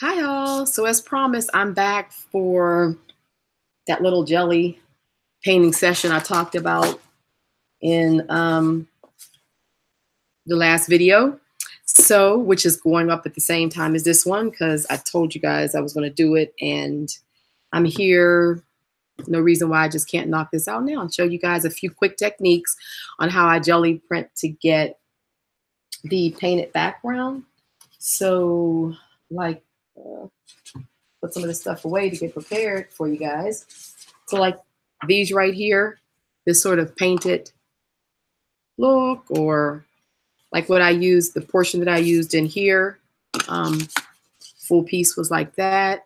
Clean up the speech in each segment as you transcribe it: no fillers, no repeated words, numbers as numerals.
Hi all. So as promised, I'm back for that little jelly painting session I talked about in the last video. So, which is going up at the same time as this one because I told you guys I was going to do it, and I'm here. No reason why I just can't knock this out now and show you guys a few quick techniques on how I jelly print to get the painted background. So, like, put some of this stuff away to get prepared for you guys. So like these right here, this sort of painted look, or like what I used, the portion that I used in here, full piece was like that.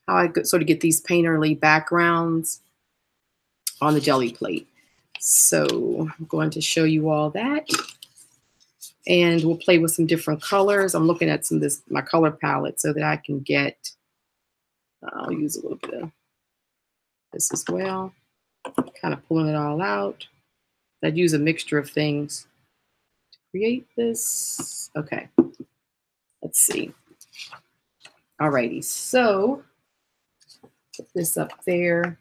How I could sort of get these painterly backgrounds on the jelly plate. So I'm going to show you all that. And we'll play with some different colors. I'm looking at some of this, my color palette, so that I can get, I'll use a little bit of this as well. Kind of pulling it all out. I'd use a mixture of things to create this. Okay, let's see. Alrighty, so put this up there.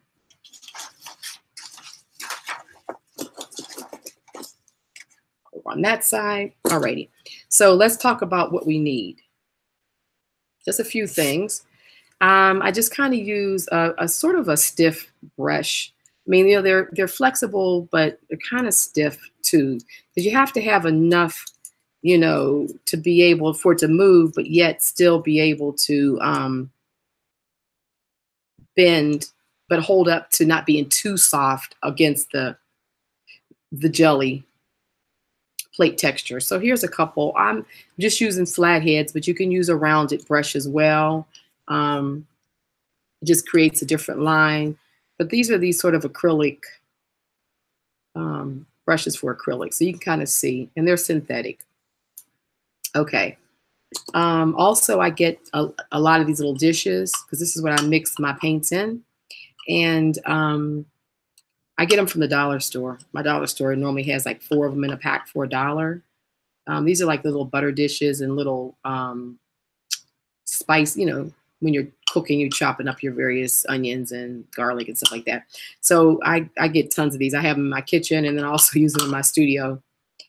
Over on that side. Alrighty, so let's talk about what we need. Just a few things. I just kind of use a sort of a stiff brush. I mean, you know, they're flexible, but they're kind of stiff too, because you have to have enough, you know, to be able for it to move, but yet still be able to bend, but hold up to not being too soft against the jelly plate texture. So here's a couple. I'm just using flat heads, but you can use a rounded brush as well. It just creates a different line. But these are these sort of acrylic brushes for acrylic. So you can kind of see, and they're synthetic. Okay. Also, I get a lot of these little dishes because this is what I mix my paints in. And I get them from the dollar store. My dollar store normally has like 4 of them in a pack for $1. These are like little butter dishes and little spice, you know, when you're cooking, you're chopping up your various onions and garlic and stuff like that. So I get tons of these. I have them in my kitchen, and then I also use them in my studio.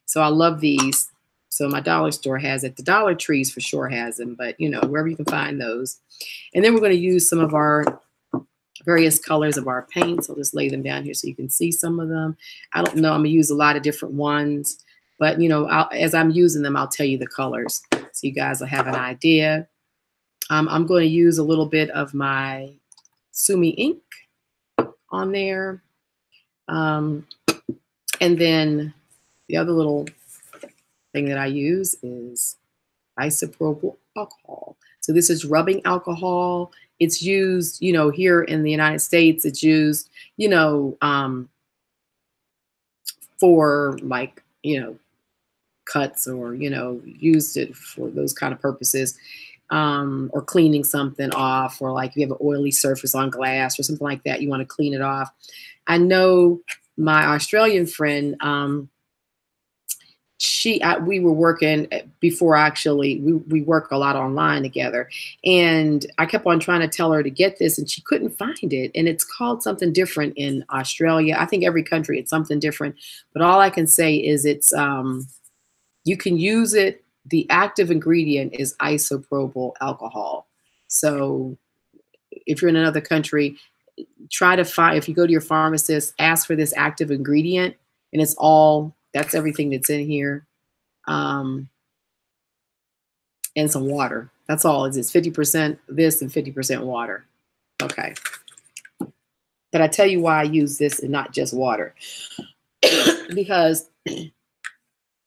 So I love these. So my dollar store has it. The Dollar Trees for sure has them, but you know, wherever you can find those. And then we're going to use some of our various colors of our paints. I'll just lay them down here so you can see some of them. I don't know. I'm going to use a lot of different ones, but you know, as I'm using them, I'll tell you the colors so you guys will have an idea. I'm going to use a little bit of my Sumi ink on there. And then the other little thing that I use is isopropyl alcohol. So this is rubbing alcohol. It's used, you know, here in the United States, it's used, you know, for like, you know, cuts, or, you know, used it for those kind of purposes. Or cleaning something off, or like if you have an oily surface on glass or something like that, you want to clean it off. I know my Australian friend, we were working before, actually, we work a lot online together, and I kept on trying to tell her to get this, and she couldn't find it. And it's called something different in Australia. I think every country it's something different, but all I can say is it's you can use it. The active ingredient is isopropyl alcohol. So if you're in another country, try to find, if you go to your pharmacist, ask for this active ingredient, and it's all, that's everything that's in here. And some water. That's all it is. 50% this and 50% water. Okay. But I tell you why I use this and not just water. Because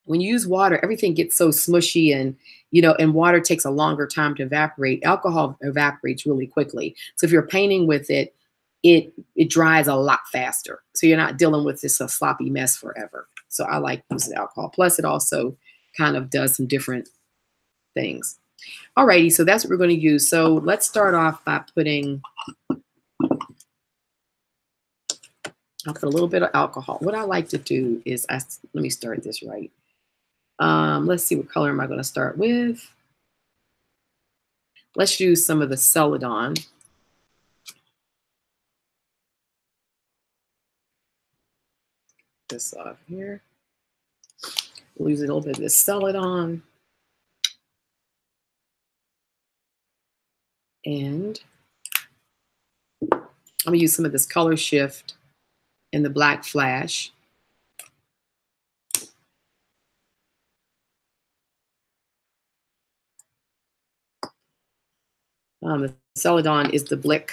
when you use water, everything gets so smushy, and, you know, and water takes a longer time to evaporate. Alcohol evaporates really quickly. So if you're painting with it, it dries a lot faster. So you're not dealing with this sloppy mess forever. So I like using alcohol. Plus it also kind of does some different things. Alrighty, so that's what we're going to use. So let's start off by putting, I'll put a little bit of alcohol. What I like to do is, let me start this right. Let's see, what color am I going to start with? Let's use some of the Celadon. This off here. We'll use a little bit of this Celadon. And I'm gonna use some of this color shift in the black flash. The Celadon is the Blick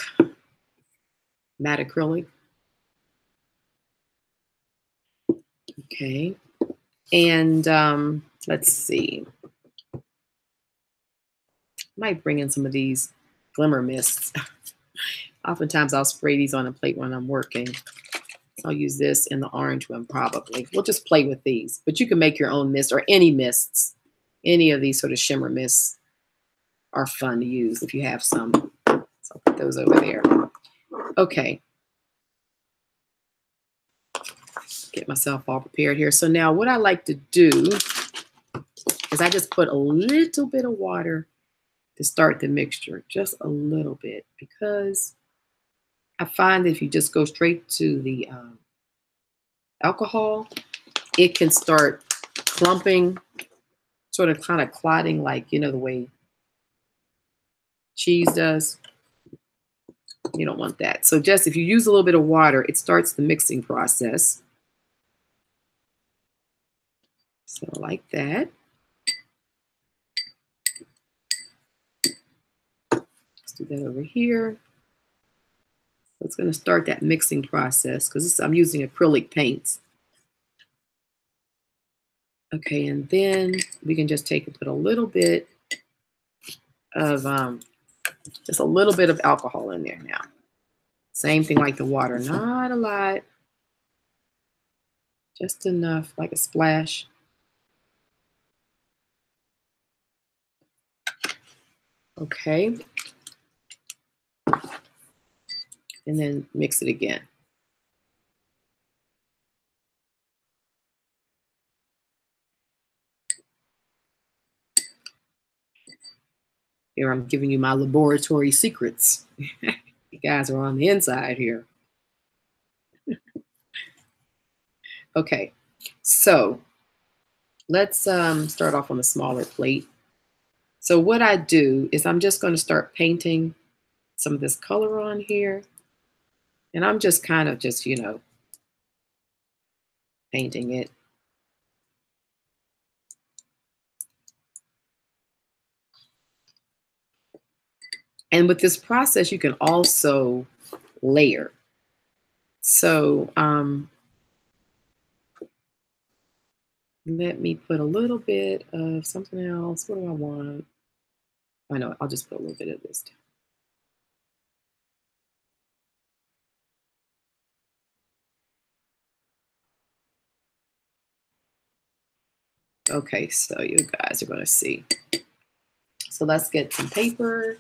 matte acrylic. Okay, and let's see. I might bring in some of these glimmer mists. Oftentimes I'll spray these on a plate when I'm working. I'll use this in the orange one probably. We'll just play with these, but you can make your own mist or any mists. Any of these sort of shimmer mists are fun to use if you have some. So I'll put those over there. Okay. Get myself all prepared here. So now what I like to do is I just put a little bit of water to start the mixture, just a little bit, because I find that if you just go straight to the alcohol, it can start clumping, sort of kind of clotting, like, you know, the way cheese does. You don't want that. So just if you use a little bit of water, it starts the mixing process. So like that. Let's do that over here. So it's going to start that mixing process because I'm using acrylic paints. Okay, and then we can just take and put a little bit of just a little bit of alcohol in there now. Same thing like the water, not a lot, just enough, like a splash. Okay. And then mix it again. Here I'm giving you my laboratory secrets. You guys are on the inside here. Okay, so let's start off on a smaller plate. So what I do is I'm just going to start painting some of this color on here. And I'm just kind of just, you know, painting it. And with this process, you can also layer. So let me put a little bit of something else. What do I want? I know, I'll just put a little bit of this down. Okay, so you guys are going to see. So let's get some paper.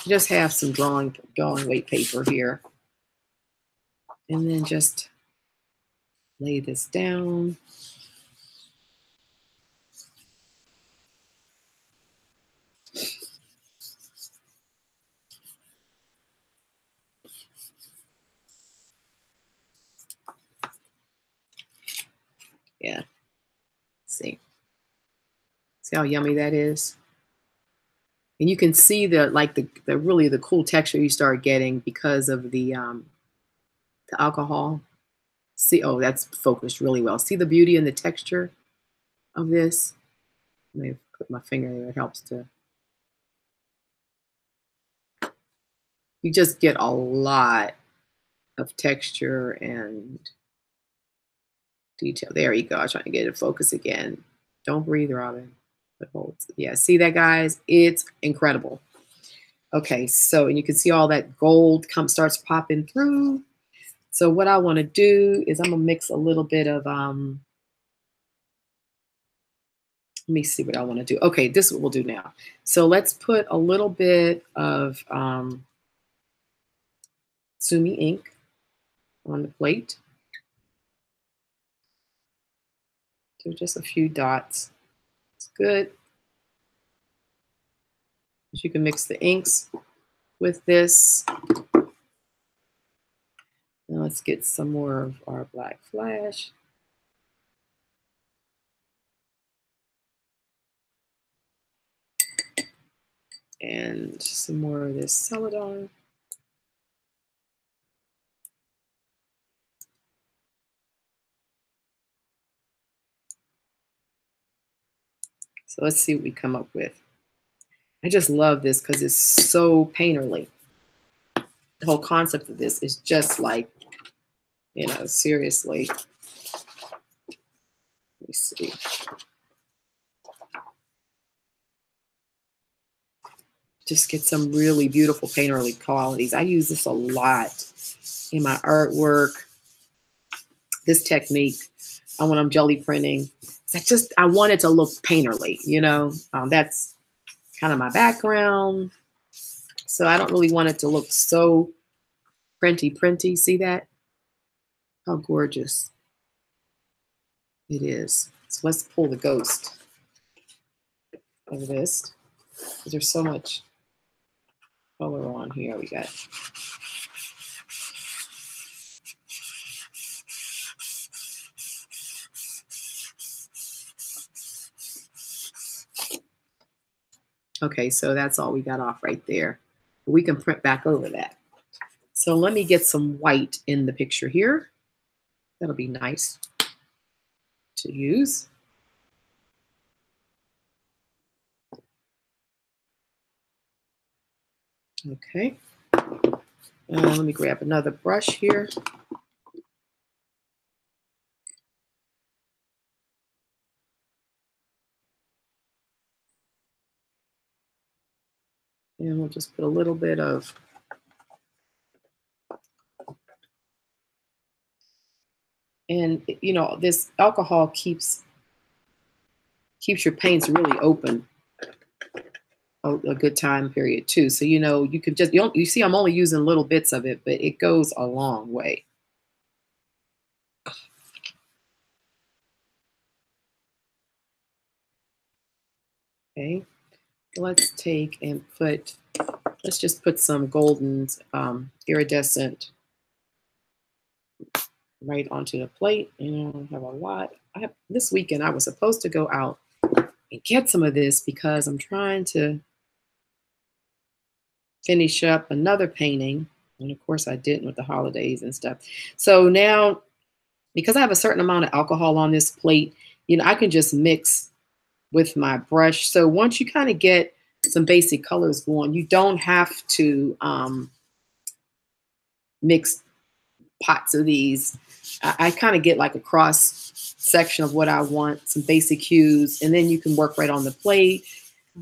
Just have some drawing weight paper here. And then just lay this down. Yeah. See how yummy that is? And you can see the really the cool texture you start getting because of the alcohol. See, oh, that's focused really well. See the beauty and the texture of this? Let me put my finger there. It helps to. You just get a lot of texture and detail. There you go. I'm trying to get it focus again. Don't breathe, Robin. It holds. Yeah, see that, guys? It's incredible. Okay, so and you can see all that gold starts popping through. So what I want to do is I'm gonna mix a little bit of let me see what I want to do. Okay, this is what we'll do now. So let's put a little bit of Sumi ink on the plate. Do just a few dots. It's good. You can mix the inks with this. Now let's get some more of our black flash. And some more of this celadon. So let's see what we come up with. I just love this because it's so painterly. The whole concept of this is just like, you know, seriously. Let me see. Just get some really beautiful painterly qualities. I use this a lot in my artwork. This technique when I'm jelly printing. I want it to look painterly, you know. That's kind of my background. So I don't really want it to look so printy. See that? How gorgeous it is. So let's pull the ghost of this. There's so much color on here. We got okay, so that's all we got off right there. We can print back over that. So let me get some white in the picture here. That'll be nice to use. Okay. Let me grab another brush here. And we'll just put a little bit of and you know, this alcohol keeps your paints really open a good time period too. So you know, you can just you see I'm only using little bits of it, but it goes a long way. Okay. Let's take and let's just put some golden iridescent right onto the plate. And I have a lot. This weekend I was supposed to go out and get some of this because I'm trying to finish up another painting. And of course I didn't with the holidays and stuff. So now, because I have a certain amount of alcohol on this plate, you know, I can just mix with my brush. So once you kind of get some basic colors going, you don't have to mix pots of these. I kind of get like a cross section of what I want, some basic hues, and then you can work right on the plate.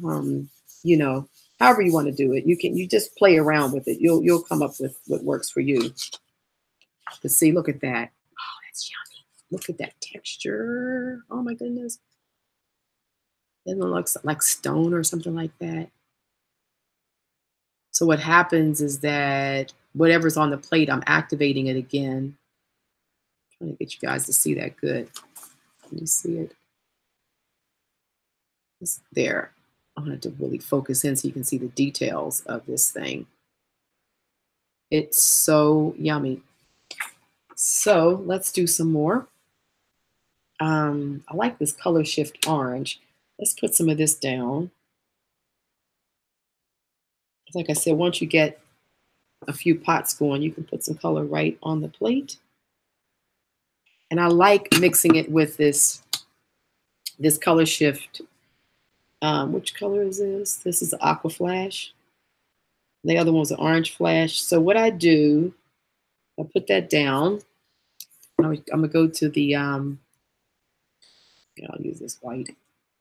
You know, however you want to do it, you just play around with it. You'll come up with what works for you. But see, look at that. Oh, that's yummy. Look at that texture. Oh my goodness. It looks like stone or something like that. So what happens is that whatever's on the plate, I'm activating it again. I'm trying to get you guys to see that good. Can you see it? It's there. I want to really focus in so you can see the details of this thing. It's so yummy. So let's do some more. I like this color shift orange. Let's put some of this down. Like I said, once you get a few pots going, you can put some color right on the plate. And I like mixing it with this color shift. Which color is this? This is aqua flash. The other one's an orange flash. So what I do, I put that down. I'm gonna go to the I'll use this white.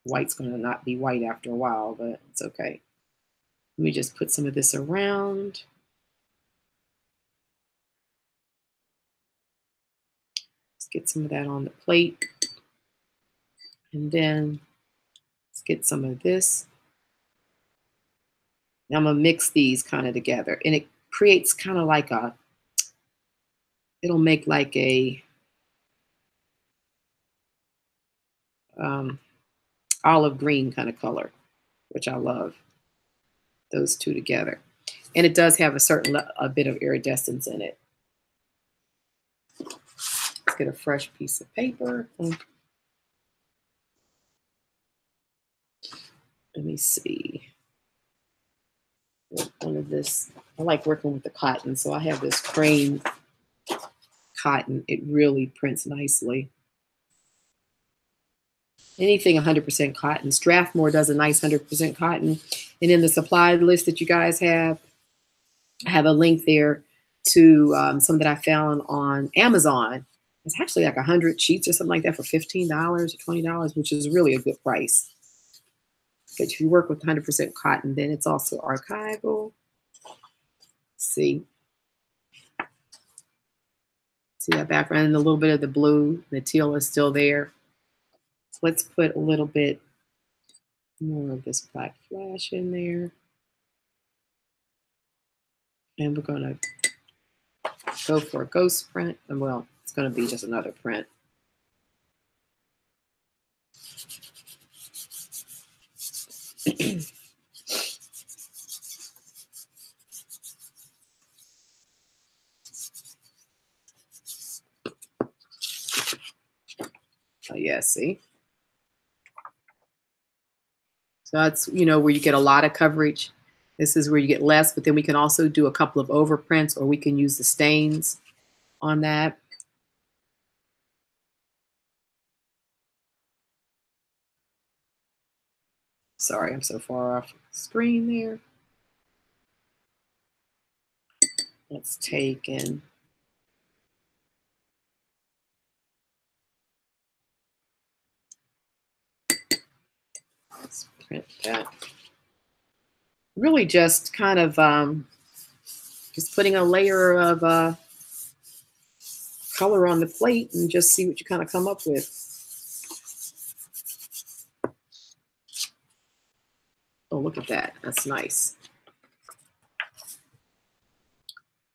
White's gonna not be white after a while, but it's okay. Let me just put some of this around. Let's get some of that on the plate. And then let's get some of this. Now I'm gonna mix these kind of together. And it creates kind of like it'll make like a olive green kind of color, which I love. those two together. And it does have a bit of iridescence in it. Let's get a fresh piece of paper. Let me see. One of this, I like working with the cotton, so I have this cream cotton. It really prints nicely. Anything 100% cotton. Strathmore does a nice 100% cotton. And in the supply list that you guys have, I have a link there to some that I found on Amazon. It's actually like 100 sheets or something like that for $15 or $20, which is really a good price. But if you work with 100% cotton, then it's also archival. See that background and a little bit of the blue. The teal is still there. So let's put a little bit more of this black flash in there. And we're going to go for a ghost print. And well, it's going to be just another print. Oh, yeah, see? So that's, where you get a lot of coverage. This is where you get less, but then we can also do a couple of overprints, or we can use the stains on that. Sorry, I'm so far off the screen there. Let's take and let's print that. Really just kind of just putting a layer of color on the plate and just see what you kind of come up with. Oh, look at that. That's nice.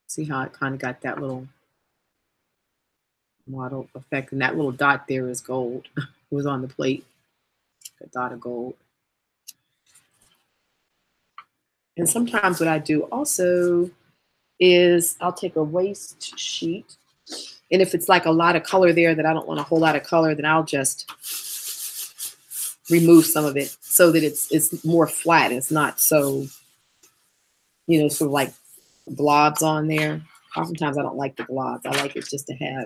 See how it kind of got that little model effect. And that little dot there is gold. It was on the plate. A dot of gold. And sometimes what I do also is I'll take a waste sheet. And if it's like a lot of color there that I don't want a whole lot of color, then I'll just remove some of it so that it's more flat. It's not so, sort of like blobs on there. Oftentimes I don't like the globs. I like it just to have,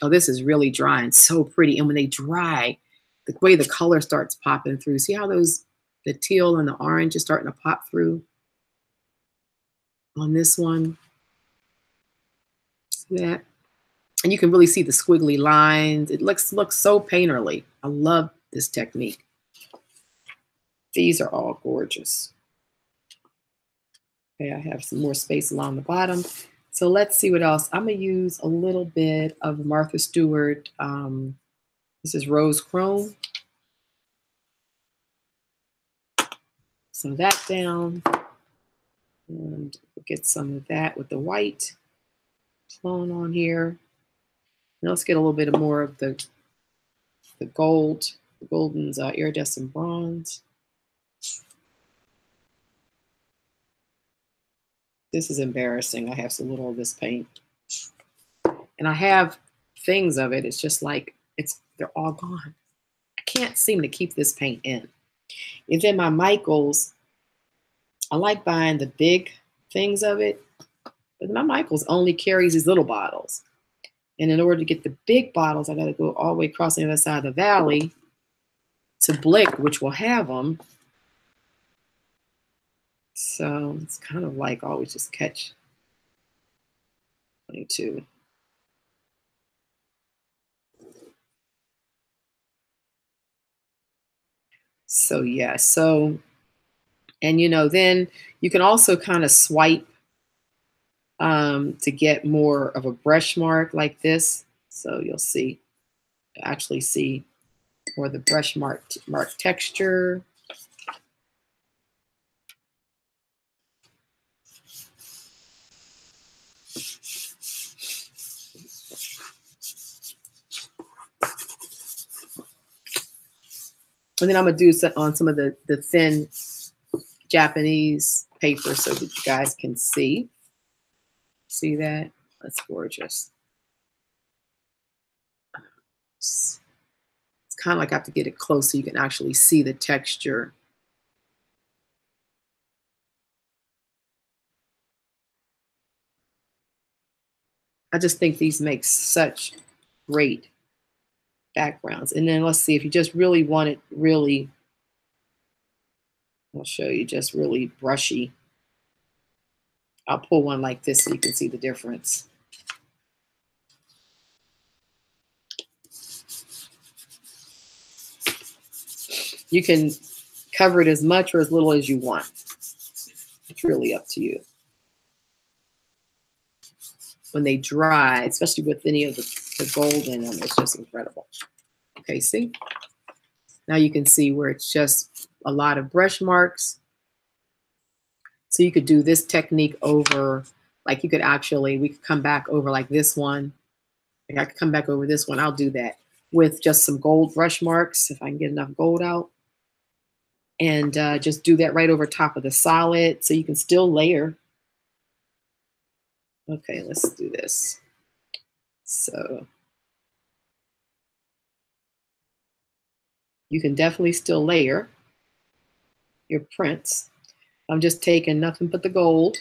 oh, this is really dry and so pretty. And when they dry, the way the color starts popping through. See how the teal and the orange is starting to pop through on this one? See that? And you can really see the squiggly lines. It looks so painterly. I love this technique. These are all gorgeous. Okay, I have some more space along the bottom. So let's see what else. I'm going to use a little bit of Martha Stewart. This is Rose Chrome. Some of that down. And we'll get some of that with the white flowing on here. And let's get a little bit more of the gold, the golden's iridescent bronze. This is embarrassing. I have so little of this paint. And I have things of it. It's just like, they're all gone. I can't seem to keep this paint in. And then my Michaels, I like buying the big things of it. But my Michaels only carries these little bottles. And in order to get the big bottles, I got to go all the way across the other side of the valley to Blick, which will have them. So it's kind of like always just catch 22. So yeah, and then you can also kind of swipe to get more of a brush mark like this. So you'll actually see more the brush mark texture. And then I'm gonna do on some of the thin Japanese paper so that you guys can see. See that? That's gorgeous. It's kind of like I have to get it close so you can actually see the texture. I just think these make such great backgrounds. And then let's see, if you just really want it really, I'll show you, just really brushy. I'll pull one like this so you can see the difference. You can cover it as much or as little as you want. It's really up to you. When they dry, especially with any of the gold in them, it's just incredible. Okay, see? Now you can see where it's just a lot of brush marks. So you could do this technique over, like you could actually, we could come back over like this one. Like I could come back over this one. I'll do that with just some gold brush marks if I can get enough gold out. And just do that right over top of the solid so you can still layer. Okay, let's do this. So you can definitely still layer your prints. I'm just taking nothing but the gold.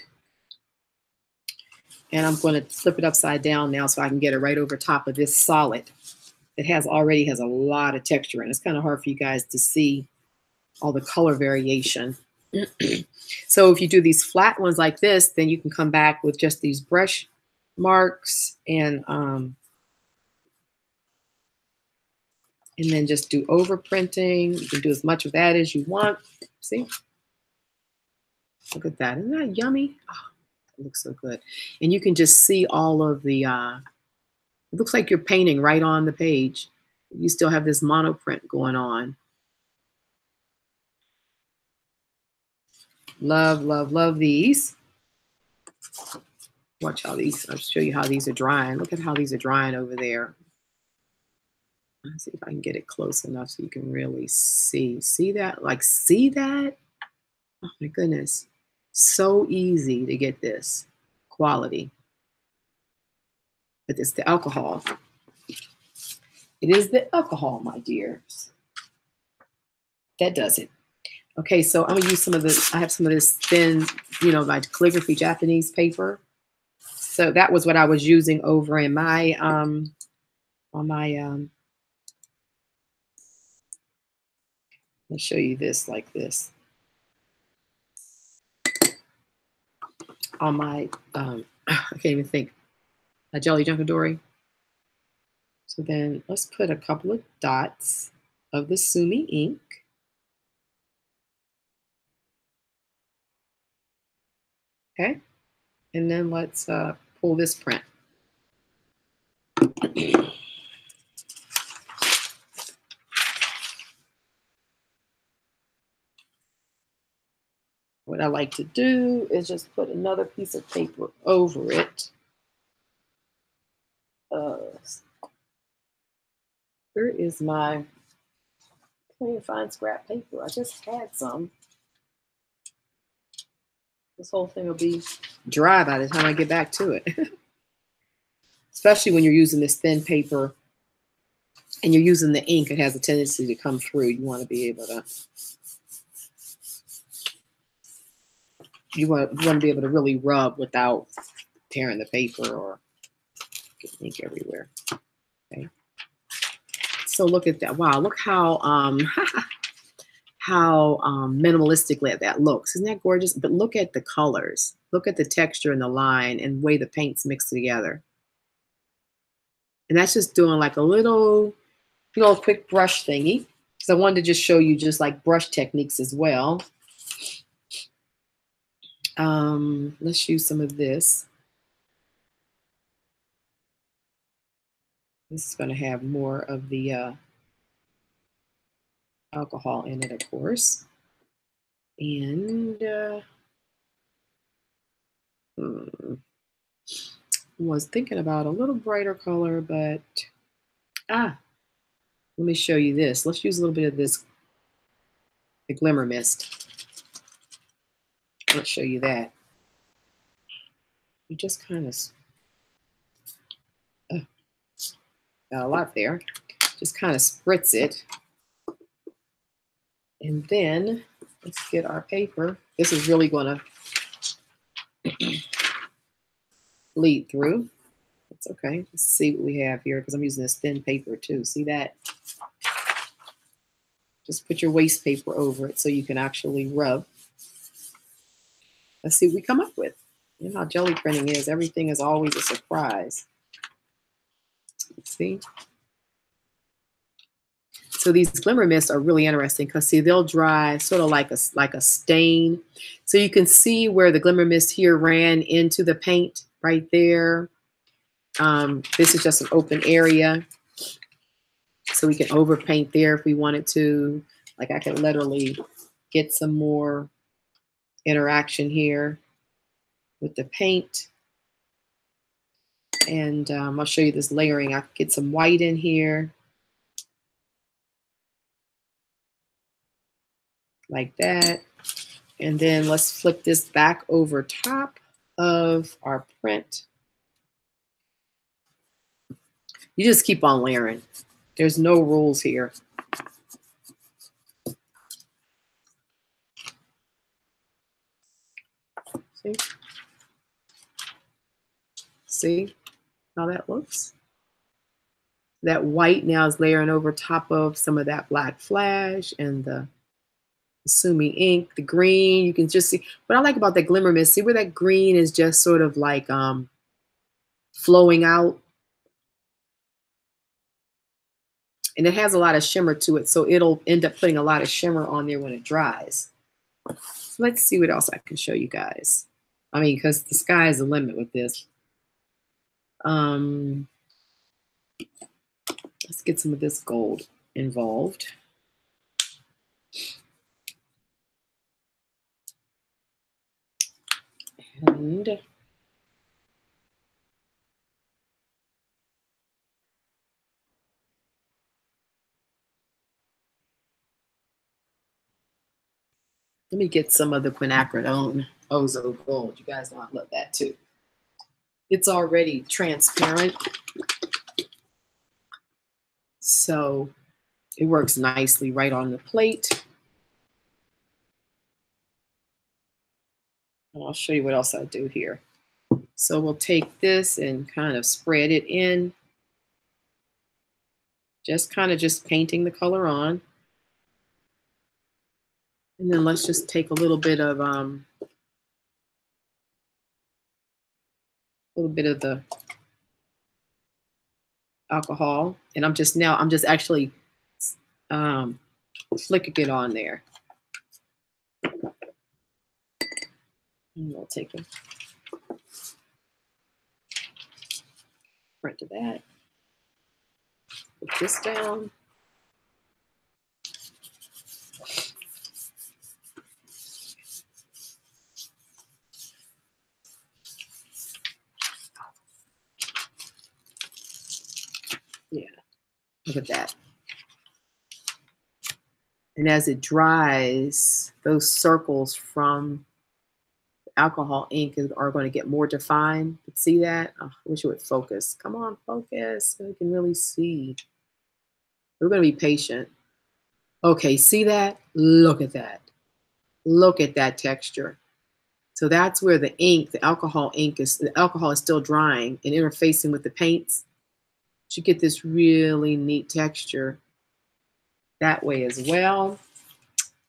And I'm going to flip it upside down now so I can get it right over top of this solid. It already has a lot of texture and it's kind of hard for you guys to see all the color variation. So if you do these flat ones like this, then you can come back with just these brush marks and then just do overprinting. You can do as much of that as you want. See? Look at that. Isn't that yummy? Oh, it looks so good. And you can just see all of the, it looks like you're painting right on the page. You still have this monoprint going on. Love, love, love these. Watch how these, I'll show you how these are drying. Look at how these are drying over there. Let's see if I can get it close enough so you can really see. See that? Like, see that? Oh my goodness. So easy to get this quality. But it's the alcohol. It is the alcohol, my dears. That does it. Okay, so I'm gonna use some of this. I have some of this thin, my calligraphy Japanese paper. So that was what I was using over in my on my I'll show you this like this. On my I can't even think. A Gelli Junkadori. So then let's put a couple of dots of the Sumi ink. Okay, and then let's pull this print. What I like to do is just put another piece of paper over it. Here is my plain fine scrap paper. I just had some. This whole thing will be dry by the time I get back to it. Especially when you're using this thin paper and you're using the ink, it has a tendency to come through. You want to be able to, you want to be able to really rub without tearing the paper or getting ink everywhere. Okay. So look at that. Wow, look how minimalistically that looks. Isn't that gorgeous? But look at the colors. Look at the texture and the line and the way the paints mix together. And that's just doing like a little, quick brush thingy. So I wanted to just show you just like brush techniques as well. Let's use some of this. This is going to have more of the alcohol in it, of course. And was thinking about a little brighter color, but let me show you this. Let's use a little bit of this, the glimmer mist. Let's show you that. You just kind of got a lot there. Just kind of spritz it. And then let's get our paper. This is really going to bleed through. It's okay. Let's see what we have here because I'm using this thin paper too. See that? Just put your waste paper over it so you can actually rub. Let's see what we come up with. You know how jelly printing is. Everything is always a surprise. See? So these glimmer mists are really interesting because see, they'll dry sort of like a stain. So you can see where the glimmer mist here ran into the paint right there. This is just an open area. So we can overpaint there if we wanted to. Like I could literally get some more interaction here with the paint. And I'll show you this layering. I could get some white in here. Like that. And then let's flip this back over top of our print. You just keep on layering. There's no rules here. See? See how that looks? That white now is layering over top of some of that black flash and the Sumi ink, the green. You can just see what I like about that glimmer mist. See where that green is just sort of like flowing out. And it has a lot of shimmer to it, so it'll end up putting a lot of shimmer on there when it dries. So let's see what else I can show you guys. I mean, because the sky is the limit with this. Let's get some of this gold involved. And let me get some of the quinacridone Ozo gold. You guys know I love that too. It's already transparent, so it works nicely right on the plate. And I'll show you what else I do here. So we'll take this and kind of spread it in. Just kind of just painting the color on. And then let's just take a little bit of the alcohol, and I'm just actually flicking it on there. And we'll take a print of that. Put this down. Yeah, look at that. And as it dries, those circles from alcohol ink are going to get more defined. See that? Oh, I wish it would focus. Come on, focus so you can really see. We're going to be patient. Okay, see that? Look at that. Look at that texture. So that's where the ink, the alcohol is still drying and interfacing with the paints. You get this really neat texture that way as well.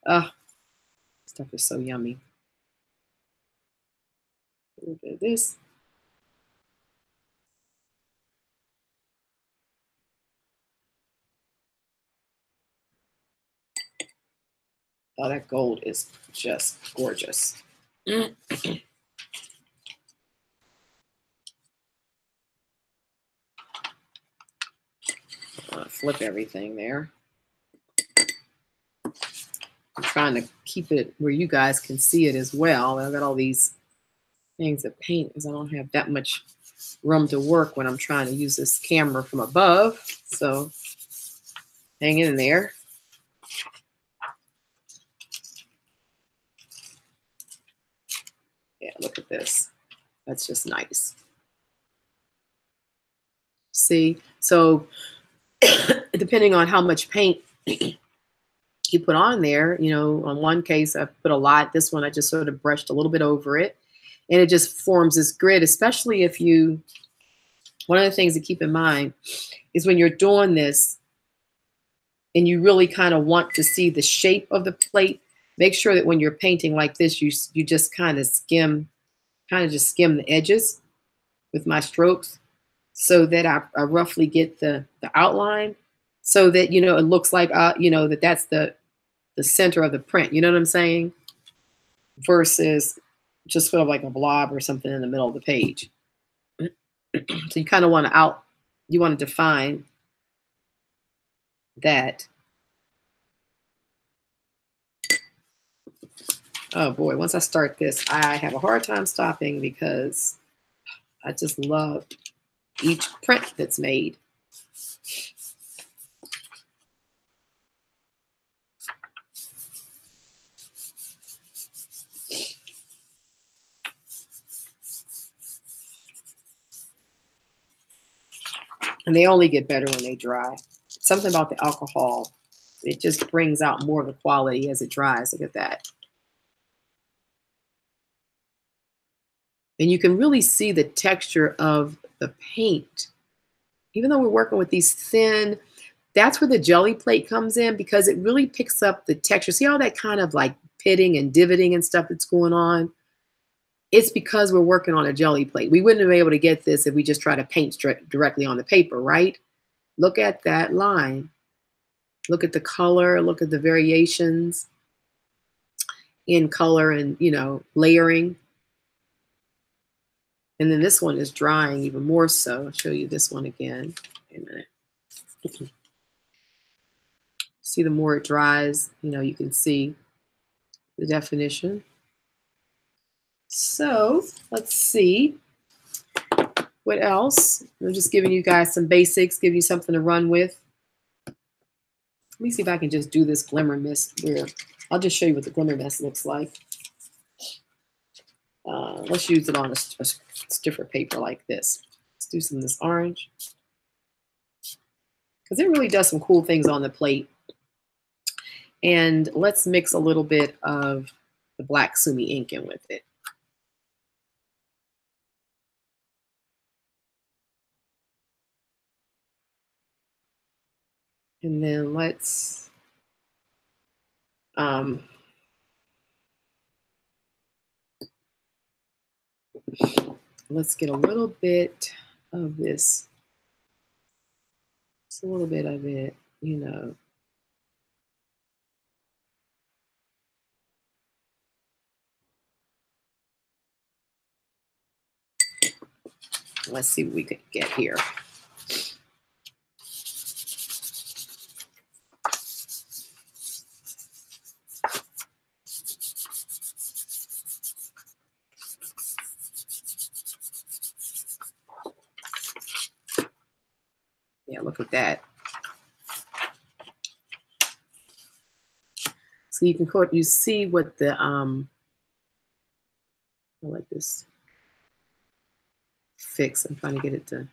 Stuff is so yummy. Look at this. Oh, that gold is just gorgeous. Flip everything there. I'm trying to keep it where you guys can see it as well. I've got all these things to paint because I don't have that much room to work when I'm trying to use this camera from above. So hang in there. Yeah, look at this. That's just nice. See? So depending on how much paint you put on there, you know, on one case I put a lot. This one I just sort of brushed a little bit over it. And it just forms this grid, especially if you, one of the things to keep in mind is when you're doing this and you really kind of want to see the shape of the plate, make sure that when you're painting like this, you just kind of just skim the edges with my strokes so that I roughly get the outline so that, you know, it looks like, you know, that's the center of the print. You know what I'm saying? Versus just sort of like a blob or something in the middle of the page. So you kind of want to you want to define that. Oh boy, once I start this, I have a hard time stopping because I just love each print that's made. And they only get better when they dry. Something about the alcohol, it just brings out more of the quality as it dries. Look at that. And you can really see the texture of the paint. Even though we're working with these thin, that's where the jelly plate comes in because it really picks up the texture. See all that kind of like pitting and divoting and stuff that's going on? It's because we're working on a jelly plate. We wouldn't have been able to get this if we just try to paint directly on the paper, right? Look at that line. Look at the color. Look at the variations in color and, you know, layering. And then this one is drying even more so. I'll show you this one again. Wait a minute. See, the more it dries, you know, you can see the definition. So let's see what else. I'm just giving you guys some basics, give you something to run with. Let me see if I can just do this glimmer mist where I'll just show you what the glimmer mist looks like. Let's use it on a stiffer paper like this. Let's do some of this orange because it really does some cool things on the plate. And let's mix a little bit of the black sumi ink in with it. And then let's get a little bit of this. Just a little bit of it, you know. Let's see what we could get here. Yeah, look at that. So you can you see what the I like this fix. I'm trying to get it to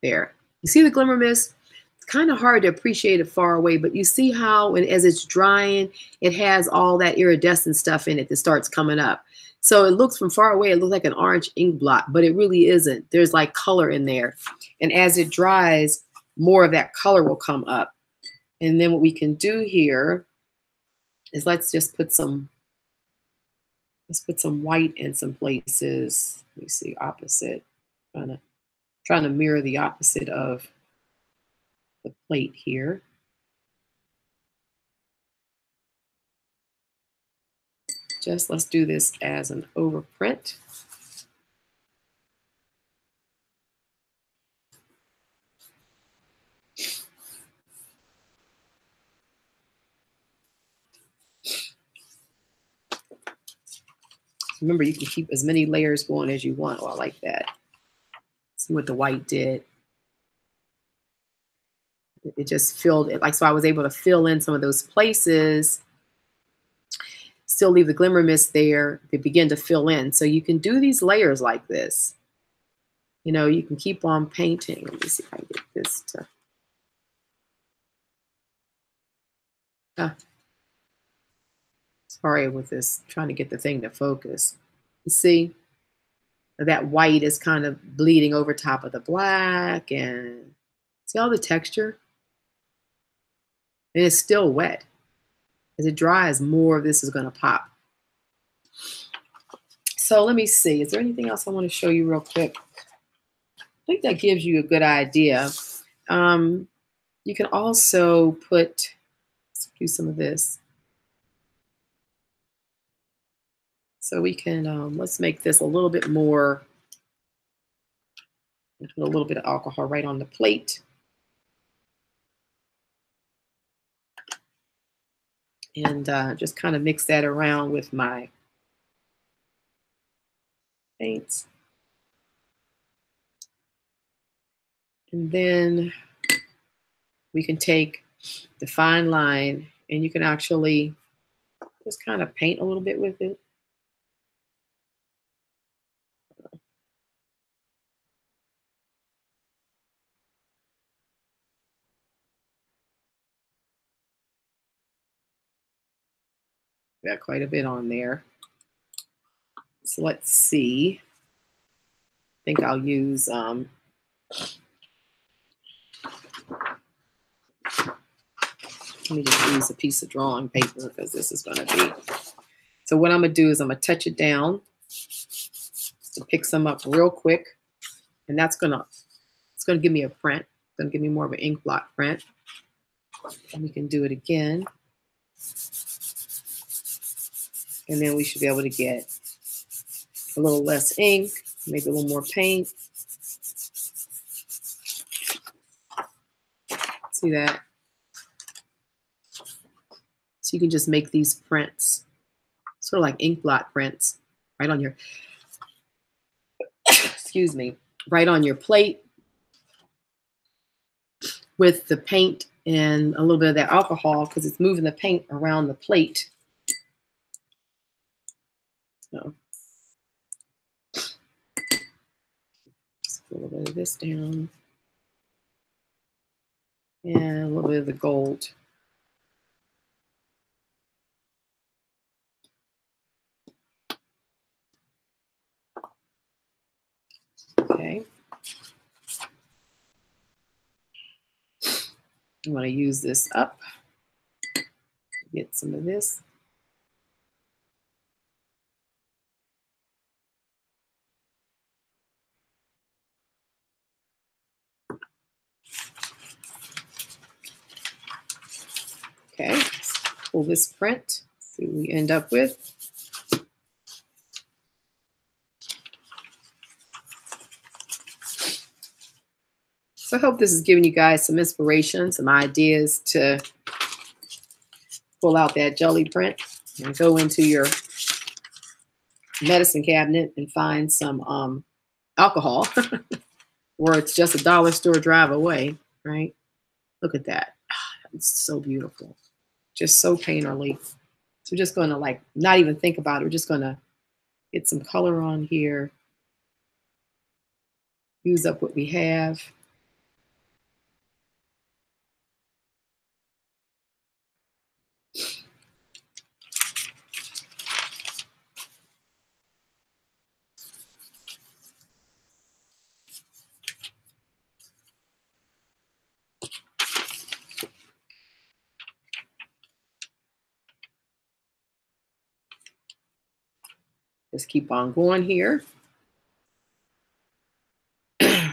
there. You see the glimmer mist? It's kind of hard to appreciate it far away, but you see how as it's drying, it has all that iridescent stuff in it that starts coming up. So it looks from far away, it looks like an orange ink blot, but it really isn't. There's like color in there. And as it dries, more of that color will come up. And then what we can do here is let's put some white in some places. Let me see, opposite. Trying to mirror the opposite of the plate here. Let's do this as an overprint. Remember, you can keep as many layers going as you want. Oh, I like that. See what the white did. It just filled it. Like, so I was able to fill in some of those places still leave the glimmer mist there, they begin to fill in. So you can do these layers like this. You know, you can keep on painting. Let me see if I can get this to. Sorry with this, trying to get the thing to focus. You see, that white is kind of bleeding over top of the black, and see all the texture? And it's still wet. As it dries, more of this is going to pop. So let me see. Is there anything else I want to show you real quick? I think that gives you a good idea. You can also put, let's do some of this. So we can, let's make this a little bit more, put a little bit of alcohol right on the plate. And just kind of mix that around with my paints. And then we can take the fine line and you can actually just kind of paint a little bit with it. Got quite a bit on there. So let's see. I think I'll use let me just use a piece of drawing paper because this is going to be. So what I'm going to do is I'm going to touch it down to pick some up real quick, and it's going to give me a print. It's going to give me more of an ink blot print. And we can do it again. And then we should be able to get a little less ink, maybe a little more paint. See that? So you can just make these prints, sort of like ink blot prints, right on your, excuse me, right on your plate with the paint and a little bit of that alcohol because it's moving the paint around the plate. So just put a little bit of this down and a little bit of the gold. Okay. I'm going to use this up, get some of this. Okay, let's pull this print, see what we end up with. So I hope this is giving you guys some inspiration, some ideas to pull out that jelly print and go into your medicine cabinet and find some alcohol, or it's just a dollar store drive away, right? Look at that. It's so beautiful. Just so painterly. So we're just going to like not even think about it. We're just going to get some color on here. Use up what we have. Just keep on going here.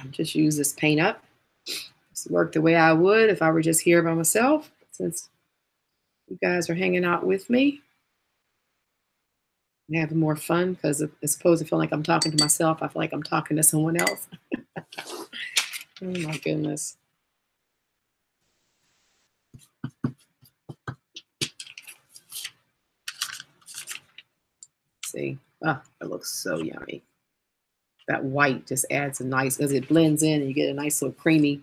Just use this paint up. Just work the way I would if I were just here by myself, since you guys are hanging out with me. I'm having more fun because as opposed to feeling like I'm talking to myself, I feel like I'm talking to someone else. Oh my goodness. See, oh, it looks so yummy. That white just adds a nice, as it blends in and you get a nice little creamy.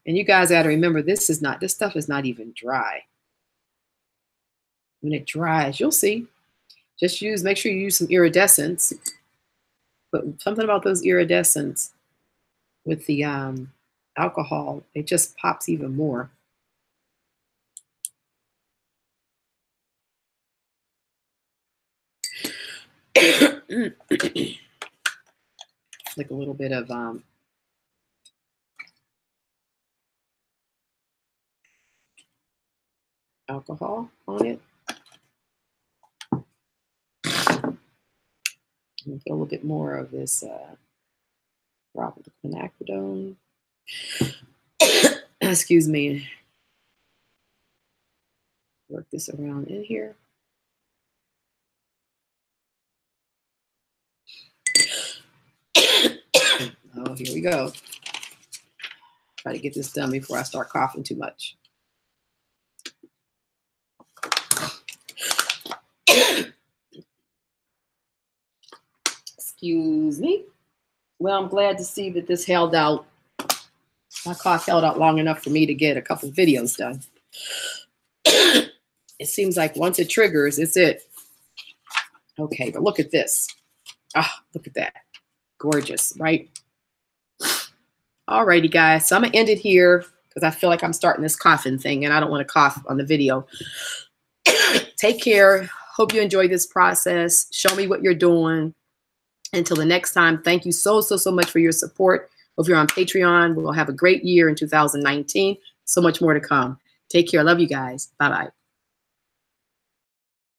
And you guys got to remember, this stuff is not even dry. When it dries, you'll see. Just make sure you use some iridescents. But something about those iridescents with the alcohol, it just pops even more. Like a little bit of alcohol on it. And get a little bit more of this drop of the quinacridone. Excuse me. Work this around in here. Oh, here we go. Try to get this done before I start coughing too much. Excuse me. Well, I'm glad to see that this held out. My cough held out long enough for me to get a couple videos done. It seems like once it triggers, it's it. Okay, but look at this. Ah, look at that. Gorgeous, right? Alrighty, guys. So I'm going to end it here because I feel like I'm starting this coughing thing and I don't want to cough on the video. Take care. Hope you enjoy this process. Show me what you're doing. Until the next time, thank you so much for your support. If you're on Patreon, we'll have a great year in 2019. So much more to come. Take care. Love you guys. Bye-bye.